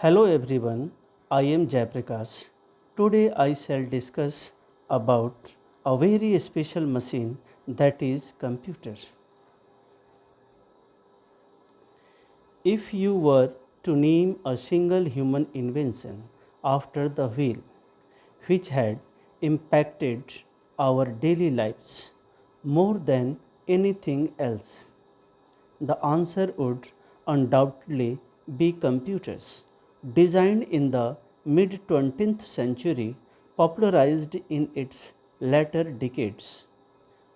Hello everyone, I am Jayaprakash. Today I shall discuss about a very special machine that is computer. If you were to name a single human invention after the wheel which had impacted our daily lives more than anything else, the answer would undoubtedly be computers. Designed in the mid 20th century, popularized in its latter decades,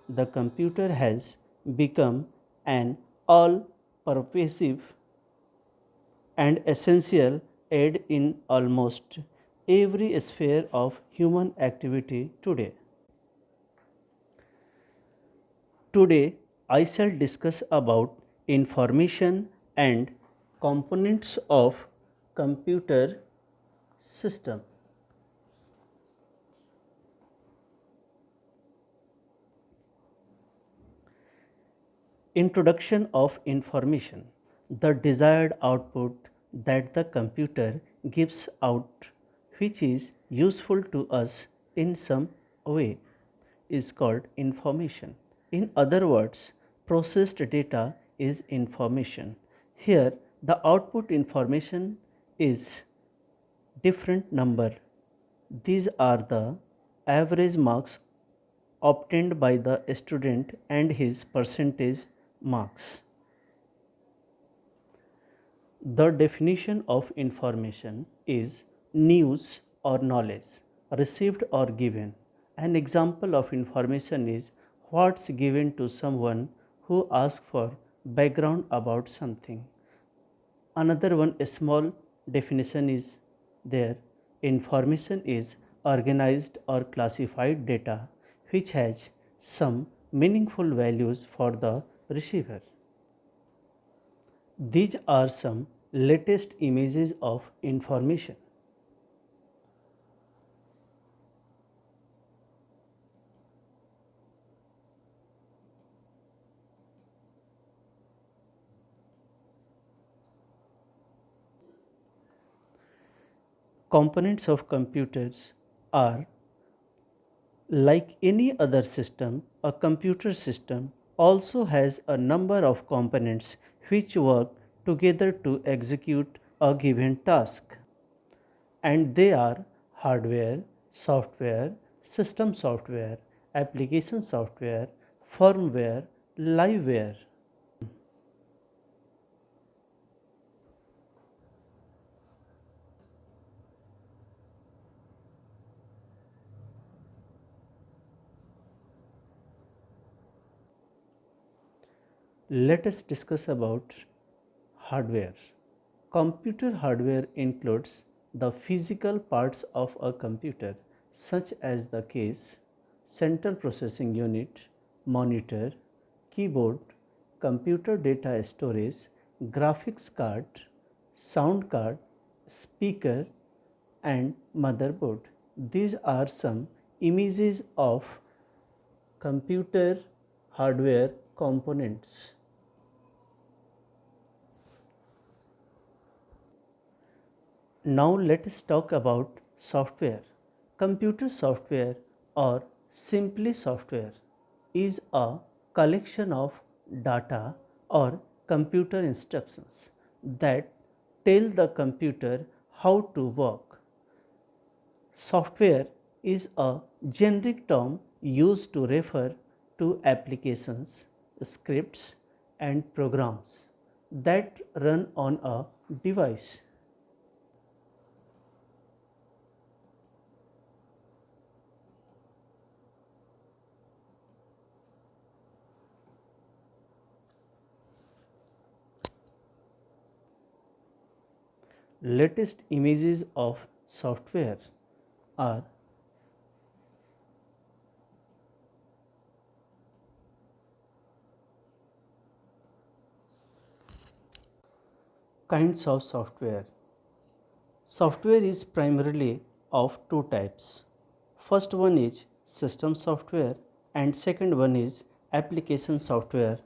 the computer has become an all pervasive and essential aid in almost every sphere of human activity today. Today, I shall discuss about information and components of computer system. Introduction of information. The desired output that the computer gives out, which is useful to us in some way, is called information. In other words, processed data is information. Here, the output information is different number. These are the average marks obtained by the student and his percentage marks. The definition of information is news or knowledge received or given. An example of information is what's given to someone who asks for background about something. Another one, a small definition is there. Information is organized or classified data which has some meaningful values for the receiver. These are some latest images of information. Components of computers are like any other system, a computer system also has a number of components which work together to execute a given task. And they are hardware, software, system software, application software, firmware, liveware. Let us discuss about hardware. Computer hardware includes the physical parts of a computer such as the case, central processing unit, monitor, keyboard, computer data storage, graphics card, sound card, speaker and motherboard. These are some images of computer hardware components. Now let us talk about software. Computer software or simply software is a collection of data or computer instructions that tell the computer how to work. Software is a generic term used to refer to applications, scripts and programs that run on a device. Latest images of software are kinds of software. Software is primarily of two types. First one is system software and second one is application software.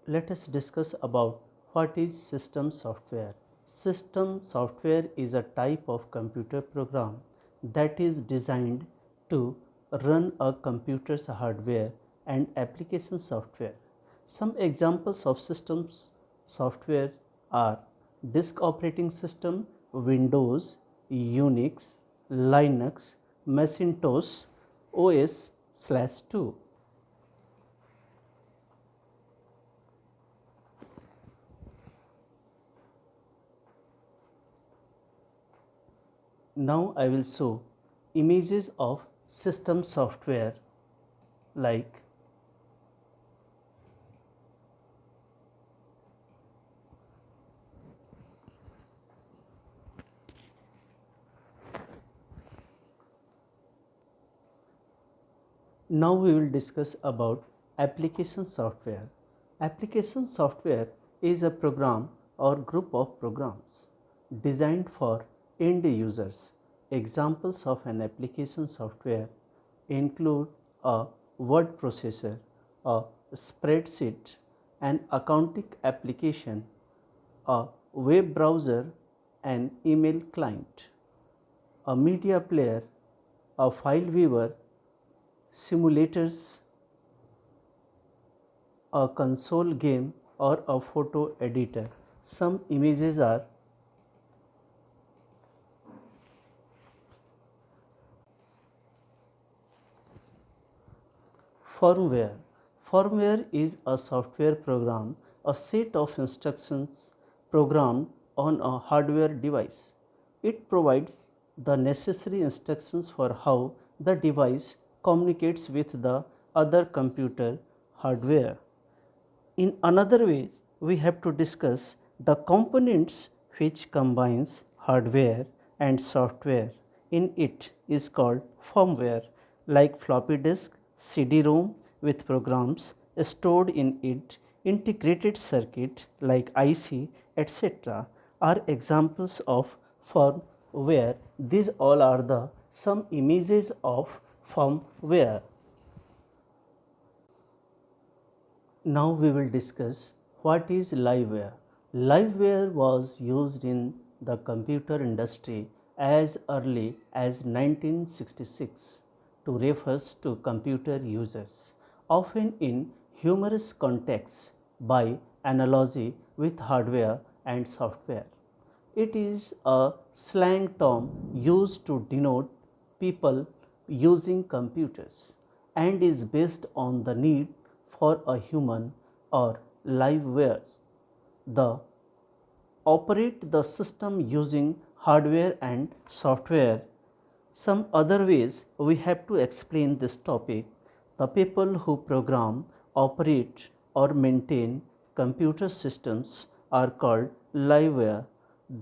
let us discuss about what is system software. System software is a type of computer program that is designed to run a computer's hardware and application software. Some examples of systems software are disk operating system, Windows, Unix, Linux, Macintosh, OS/2. Now I will show images of system software like now we will discuss about application software. Application software is a program or group of programs designed for end users. Examples of an application software include a word processor, a spreadsheet, an accounting application, a web browser, an email client, a media player, a file viewer, simulators, a console game, or a photo editor. Some images are firmware. Firmware is a software program, a set of instructions programmed on a hardware device. It provides the necessary instructions for how the device communicates with the other computer hardware. In another way, we have to discuss the components which combines hardware and software. In it is called firmware, like floppy disk, CD-ROM with programs stored in it, integrated circuit like IC, etc. are examples of firmware. These all are the some images of firmware. Now we will discuss what is liveware. Liveware was used in the computer industry as early as 1966 to refer to computer users, often in humorous contexts by analogy with hardware and software. It is a slang term used to denote people using computers and is based on the need for a human or live wires. The operate the system using hardware and software. Some other ways we have to explain this topic. The people who program, operate, or maintain computer systems are called liveware,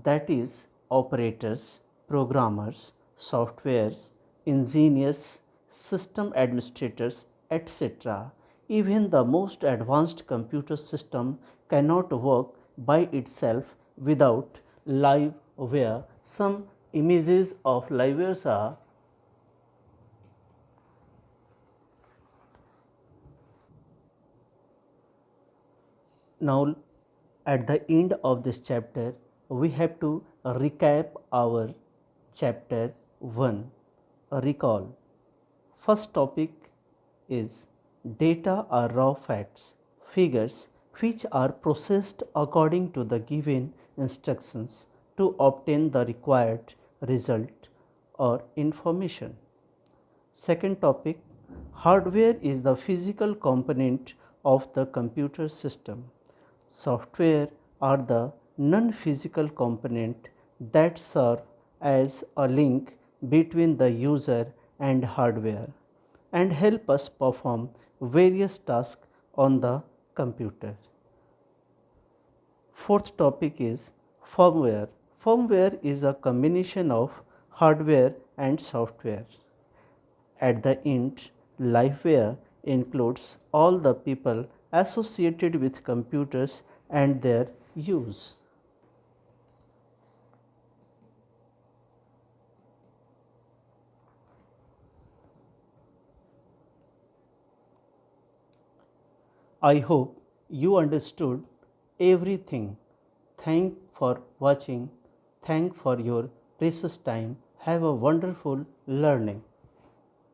that is, operators, programmers, softwares, engineers, system administrators, etc. Even the most advanced computer system cannot work by itself without liveware. Some images of livewares are now. At the end of this chapter, we have to recap our chapter 1. Recall. First topic is data are raw facts, figures which are processed according to the given instructions to obtain the required result or information. Second topic, hardware is the physical component of the computer system. Software are the non-physical component that serve as a link between the user and hardware and help us perform various tasks on the computer. Fourth topic is firmware. Firmware is a combination of hardware and software. At the end, liveware includes all the people associated with computers and their use. I hope you understood everything. Thank for watching. Thank for your precious time. Have a wonderful learning.